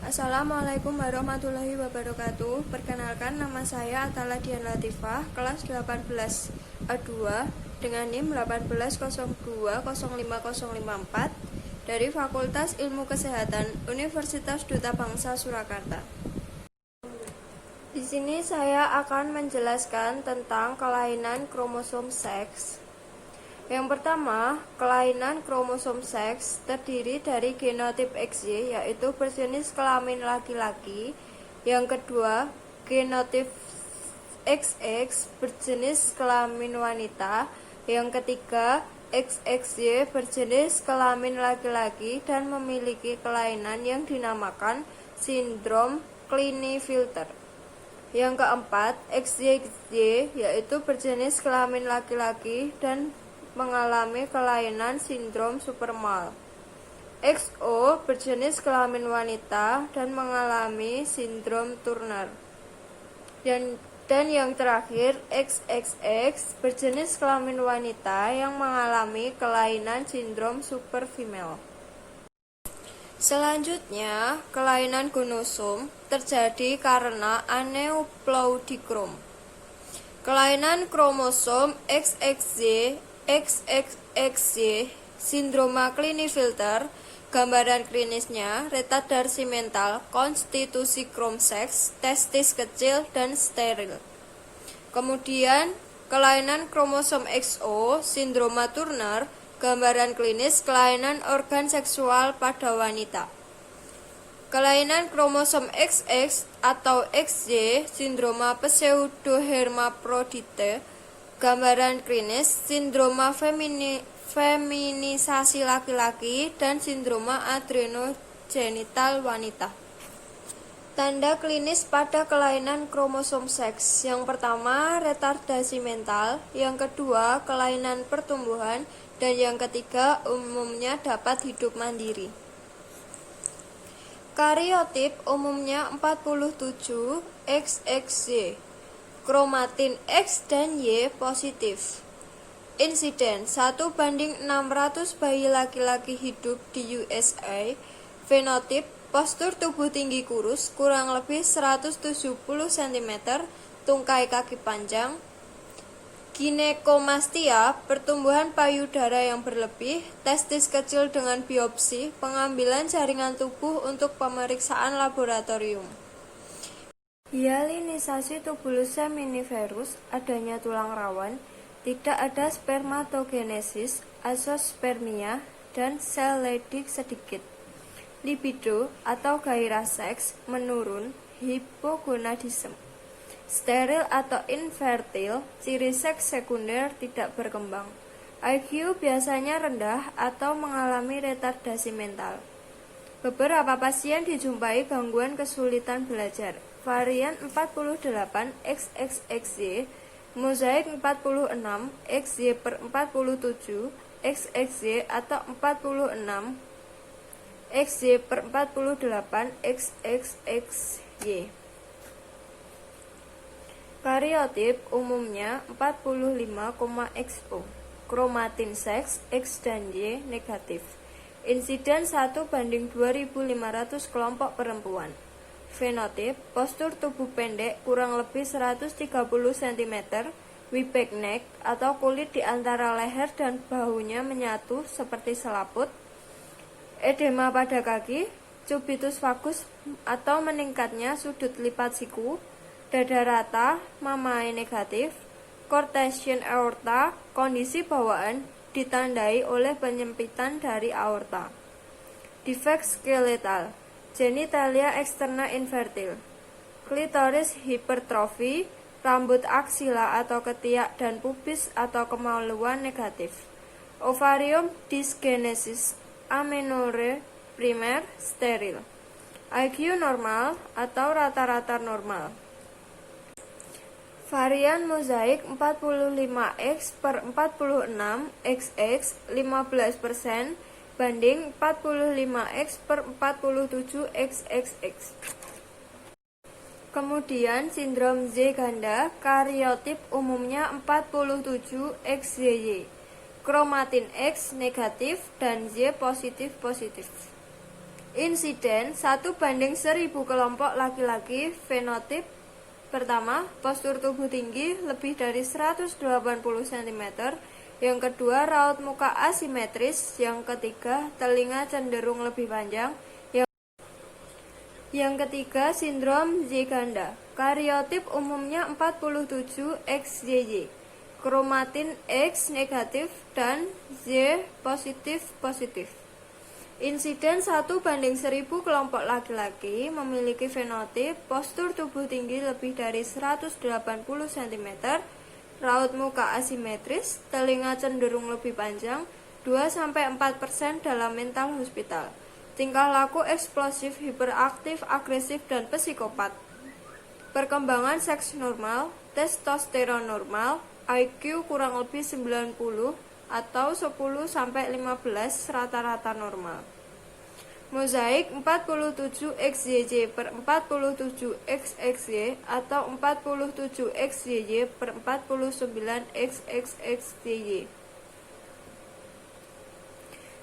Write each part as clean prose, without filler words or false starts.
Assalamualaikum warahmatullahi wabarakatuh. Perkenalkan, nama saya Atala Dian Latifah, kelas 18 A2 dengan NIM 1802050054 dari Fakultas Ilmu Kesehatan Universitas Duta Bangsa Surakarta. Di sini saya akan menjelaskan tentang kelainan kromosom seks. Yang pertama, kelainan kromosom seks terdiri dari genotip XY, yaitu berjenis kelamin laki-laki. Yang kedua, genotip XX, berjenis kelamin wanita. Yang ketiga, XXY, berjenis kelamin laki-laki dan memiliki kelainan yang dinamakan sindrom Klinefelter. Yang keempat, XYY, yaitu berjenis kelamin laki-laki dan mengalami kelainan sindrom Supermal. XO, berjenis kelamin wanita dan mengalami sindrom Turner. Dan yang terakhir, XXX, berjenis kelamin wanita yang mengalami kelainan sindrom Superfemale. Selanjutnya, kelainan gonosom terjadi karena aneuploidikrom. Kelainan kromosom XXY, XXXY, sindroma Klinefelter, gambaran klinisnya retardarsi mental, konstitusi krom seks, testis kecil dan steril. Kemudian, kelainan kromosom XO, sindroma Turner, gambaran klinis kelainan organ seksual pada wanita. Kelainan kromosom XX atau XY, sindroma pseudohermaprodite, gambaran klinis sindroma feminisasi laki-laki dan sindroma adrenogenital wanita. Tanda klinis pada kelainan kromosom seks. Yang pertama, retardasi mental. Yang kedua, kelainan pertumbuhan. Dan yang ketiga, umumnya dapat hidup mandiri. Kariotip umumnya 47 XXY. Kromatin X dan Y positif. Insiden 1:600 bayi laki-laki hidup di USA. Fenotip postur tubuh tinggi kurus, kurang lebih 170 cm, tungkai kaki panjang. Ginekomastia, pertumbuhan payudara yang berlebih, testis kecil dengan biopsi, pengambilan jaringan tubuh untuk pemeriksaan laboratorium. Hyalinisasi tubulus seminiferus, adanya tulang rawan, tidak ada spermatogenesis, azoospermia, dan sel Leydig sedikit. Libido atau gairah seks menurun, hipogonadisme. Steril atau infertil, ciri seks sekunder tidak berkembang. IQ biasanya rendah atau mengalami retardasi mental. Beberapa pasien dijumpai gangguan kesulitan belajar. Varian 48 XXXY, mozaik 46 XY/47 XXY atau 46 XY/48 XXXY. Kariotip umumnya 45,XO. Kromatin seks X dan Y negatif. Insiden 1:2500 kelompok perempuan. Fenotip, postur tubuh pendek kurang lebih 130 cm, weak neck atau kulit di antara leher dan bahunya menyatu seperti selaput. Edema pada kaki, cubitus vagus atau meningkatnya sudut lipat siku, dada rata, mamae negatif, cortation aorta, kondisi bawaan ditandai oleh penyempitan dari aorta. Defek skeletal, genitalia eksterna infertil, klitoris hipertrofi, rambut aksila atau ketiak dan pubis atau kemaluan negatif. Ovarium dysgenesis, amenorrhea primer, steril. IQ normal atau rata-rata normal. Varian mozaik 45X/46 XX 15% banding 45X/47 XXX. Kemudian sindrom Z ganda, kariotip umumnya 47 XYY. Kromatin X negatif dan Y positif. Insiden 1:1000 kelompok laki-laki. Fenotip pertama, postur tubuh tinggi lebih dari 180 cm. Yang kedua, raut muka asimetris. Yang ketiga, telinga cenderung lebih panjang. Yang ketiga, sindrom Z ganda. Kariotip umumnya 47XYY. Kromatin X negatif dan Z positif. Insiden 1:1000 kelompok laki-laki memiliki fenotip postur tubuh tinggi lebih dari 180 cm, raut muka asimetris, telinga cenderung lebih panjang, 2-4% dalam mental hospital. Tingkah laku eksplosif, hiperaktif, agresif, dan psikopat. Perkembangan seks normal, testosteron normal, IQ kurang lebih 90 atau 10-15 rata-rata normal. Mozaik 47XYY per 47XXY atau 47XYY per 49XXXY.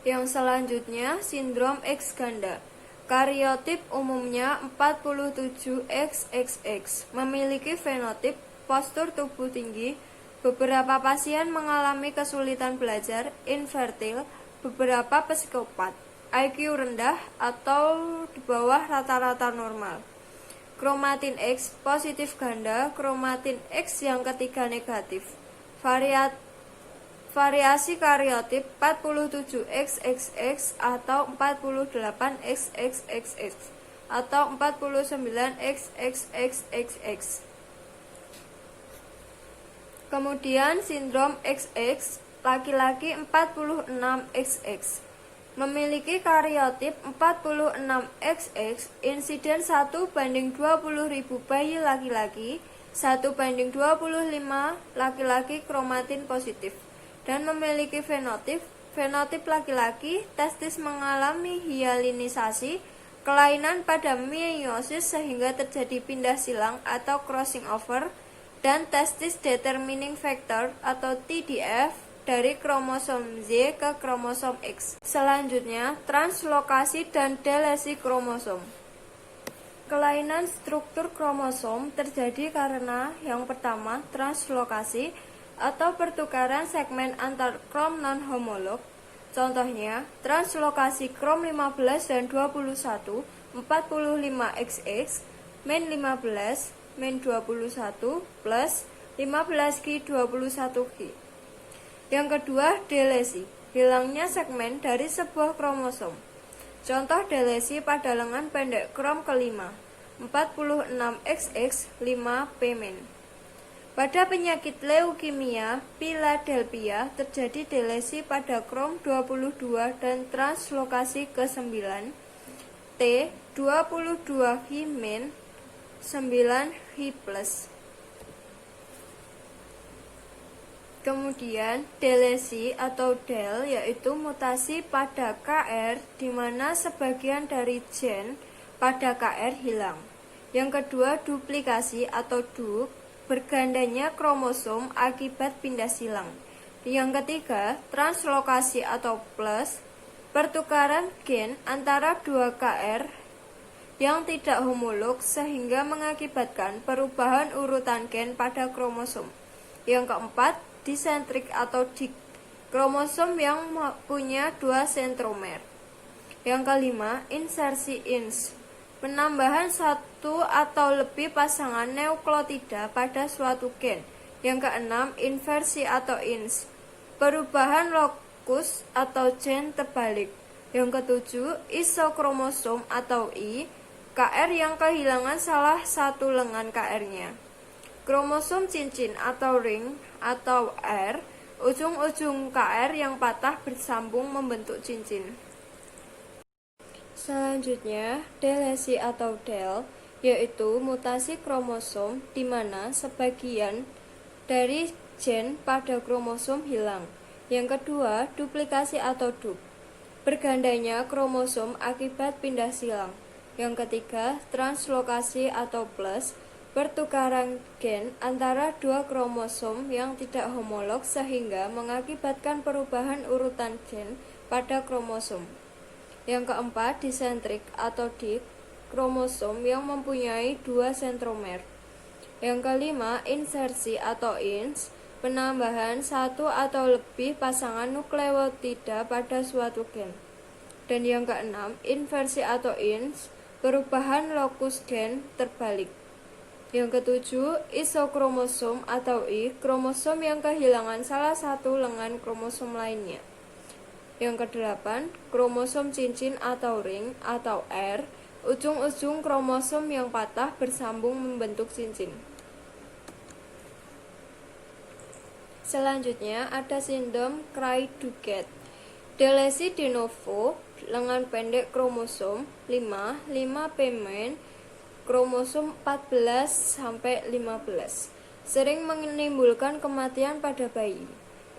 Yang selanjutnya, sindrom X ganda. Kariotip umumnya 47XXX. Memiliki fenotip postur tubuh tinggi. Beberapa pasien mengalami kesulitan belajar, infertil, beberapa psikopat, IQ rendah atau di bawah rata-rata normal. Kromatin X positif ganda, kromatin X yang ketiga negatif. Variasi kariotip 47XXX atau 48XXXX atau 49XXXX. Kemudian sindrom XX, laki-laki 46XX. Memiliki kariotip 46XX, insiden 1:20.000 bayi laki-laki, 1:25 laki-laki kromatin positif, dan memiliki fenotip laki-laki, testis mengalami hyalinisasi, kelainan pada meiosis sehingga terjadi pindah silang atau crossing over, dan testis determining factor atau TDF dari kromosom Z ke kromosom X. Selanjutnya, translokasi dan delesi kromosom. Kelainan struktur kromosom terjadi karena yang pertama, translokasi atau pertukaran segmen antar krom non-homolog. Contohnya, translokasi krom 15 dan 21, 45XX, men 15, men 21 plus 15Q 21Q. Yang kedua, delesi, hilangnya segmen dari sebuah kromosom. Contoh delesi pada lengan pendek krom kelima, 46XX 5P men. Pada penyakit leukemia Philadelphia terjadi delesi pada krom 22 dan translokasi ke-9 T 22Q men 9H+. Kemudian delesi atau del yaitu mutasi pada KR di mana sebagian dari gen pada KR hilang. Yang kedua, duplikasi atau dup, bergandanya kromosom akibat pindah silang. Yang ketiga, translokasi atau plus, pertukaran gen antara dua KR yang tidak homolog sehingga mengakibatkan perubahan urutan gen pada kromosom. Yang keempat, disentrik atau dik, kromosom yang punya 2 sentromer. Yang kelima, insersi ins, penambahan satu atau lebih pasangan nukleotida pada suatu gen. Yang keenam, inversi atau ins, perubahan lokus atau gen terbalik. Yang ketujuh, isokromosom atau I, KR yang kehilangan salah satu lengan KR-nya. Kromosom cincin atau ring atau R, ujung-ujung KR yang patah bersambung membentuk cincin. Selanjutnya, delesi atau del, yaitu mutasi kromosom di mana sebagian dari gen pada kromosom hilang. Yang kedua, duplikasi atau dup, bergandanya kromosom akibat pindah silang. Yang ketiga, translokasi atau plus, pertukaran gen antara dua kromosom yang tidak homolog sehingga mengakibatkan perubahan urutan gen pada kromosom. Yang keempat, disentrik atau dik, kromosom yang mempunyai 2 sentromer. Yang kelima, insersi atau ins, penambahan satu atau lebih pasangan nukleotida pada suatu gen. Dan yang keenam, inversi atau ins, perubahan lokus gen terbalik. Yang ketujuh, isokromosom atau I, kromosom yang kehilangan salah satu lengan kromosom lainnya. Yang kedelapan, kromosom cincin atau ring atau R, ujung-ujung kromosom yang patah bersambung membentuk cincin. Selanjutnya ada sindrom Cray-Duket. Delesi de novo, lengan pendek kromosom 5 pemain kromosom 14-15, sering menimbulkan kematian pada bayi.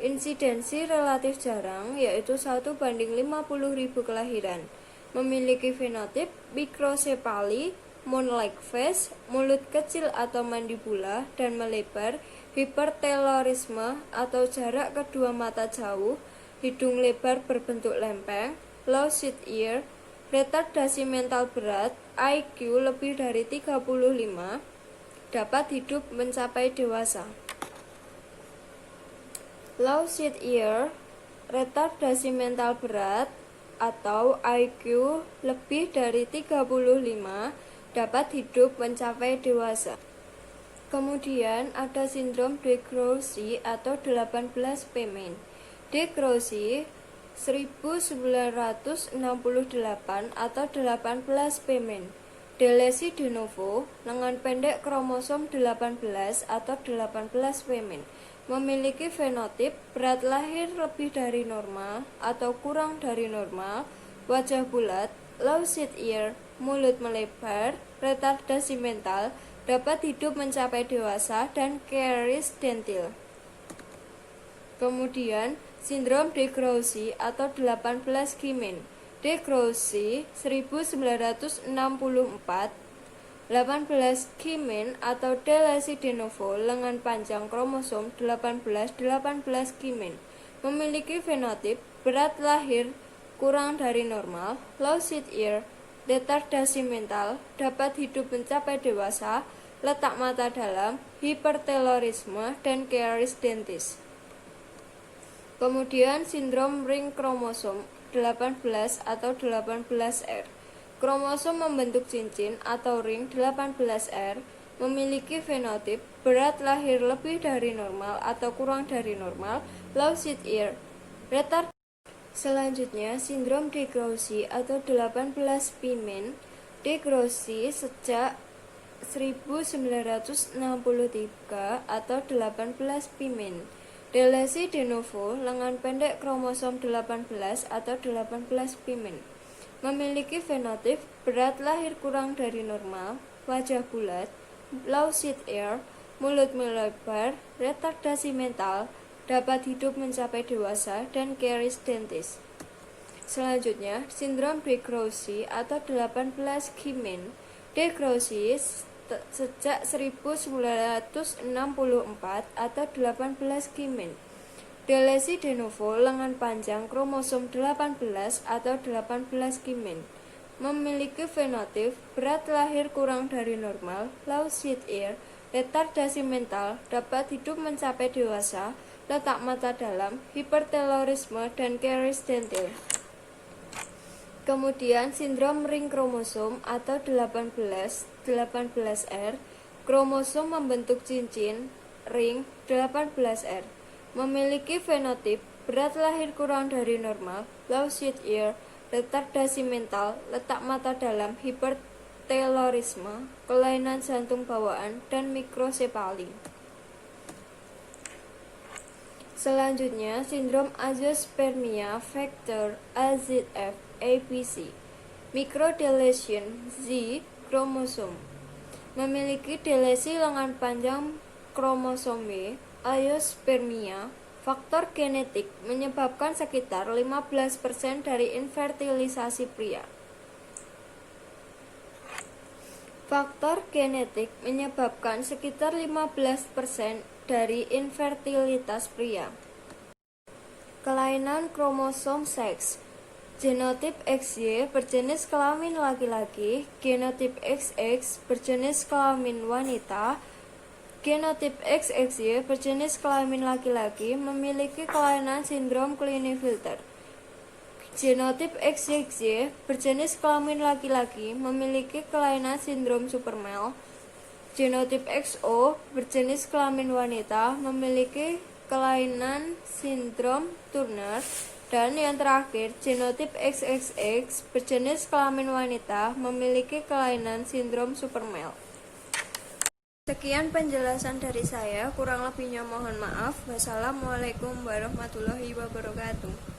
Insidensi relatif jarang, yaitu 1/50.000 kelahiran. Memiliki fenotip mikrosepali, moon-like face, mulut kecil atau mandibula dan melebar, hipertelorisme atau jarak kedua mata jauh, hidung lebar berbentuk lempeng, low sit ear, retardasi mental berat, IQ lebih dari 35, dapat hidup mencapai dewasa. Low sit ear, retardasi mental berat, atau IQ lebih dari 35, dapat hidup mencapai dewasa. Kemudian ada sindrom de Grossi atau 18 pemain. De Grossi 1968 atau 18 pemain. Delesi de novo, lengan pendek kromosom 18 atau 18 pemain. Memiliki fenotip berat lahir lebih dari normal atau kurang dari normal, wajah bulat, low sit ear, mulut melebar, retardasi mental, dapat hidup mencapai dewasa, dan caries dentil. Kemudian, sindrom de Grossi atau 18 Kimen. De Grossi 1964, 18 Kimen atau delesi de novo, lengan panjang kromosom 18 Kimen. Memiliki fenotip berat lahir kurang dari normal, low sit ear, retardasi mental, dapat hidup mencapai dewasa, letak mata dalam, hipertelorisme, dan caries dentis. Kemudian sindrom ring kromosom 18 atau 18R. Kromosom membentuk cincin atau ring 18R memiliki fenotip berat lahir lebih dari normal atau kurang dari normal, low sit ear, retard. Selanjutnya, sindrom de Grossi atau 18 Pimen. De Grossi sejak 1963 atau 18 Pimen. Delesi de novo, lengan pendek kromosom 18 atau 18 Pimen. Memiliki fenotip berat lahir kurang dari normal, wajah bulat, low sit ear, mulut melebar, retardasi mental, dapat hidup mencapai dewasa, dan caries dentis. Selanjutnya, sindrom de Grossi atau 18 Kimen. De Grossi sejak 1964 atau 18 Kimen. Delesi de novo, lengan panjang kromosom 18 atau 18 Kimen. Memiliki fenotip berat lahir kurang dari normal, low sit ear, retardasi mental, dapat hidup mencapai dewasa, letak mata dalam, hipertelorisme, dan caries dentil. Kemudian sindrom ring kromosom atau 18R, kromosom membentuk cincin ring 18R. Memiliki fenotip berat lahir kurang dari normal, low sit ear, retardasi mental, letak mata dalam, hipertelorisme, kelainan jantung bawaan, dan mikrosepali. Selanjutnya, sindrom azoospermia factor AZF ABC, microdeletion Z kromosom. Memiliki delesi lengan panjang kromosom Y, azoospermia. Faktor genetik menyebabkan sekitar 15% dari infertilisasi pria. Faktor genetik menyebabkan sekitar 15% dari infertilitas pria. Kelainan kromosom seks. Genotip XY berjenis kelamin laki-laki, genotip XX berjenis kelamin wanita. Genotip XXY berjenis kelamin laki-laki memiliki kelainan sindrom Klinefelter. Genotip XY berjenis kelamin laki-laki memiliki kelainan sindrom Supermel. Genotip XO berjenis kelamin wanita memiliki kelainan sindrom Turner. Dan yang terakhir, genotip XXX berjenis kelamin wanita memiliki kelainan sindrom Supermel. Sekian penjelasan dari saya, kurang lebihnya mohon maaf. Wassalamualaikum warahmatullahi wabarakatuh.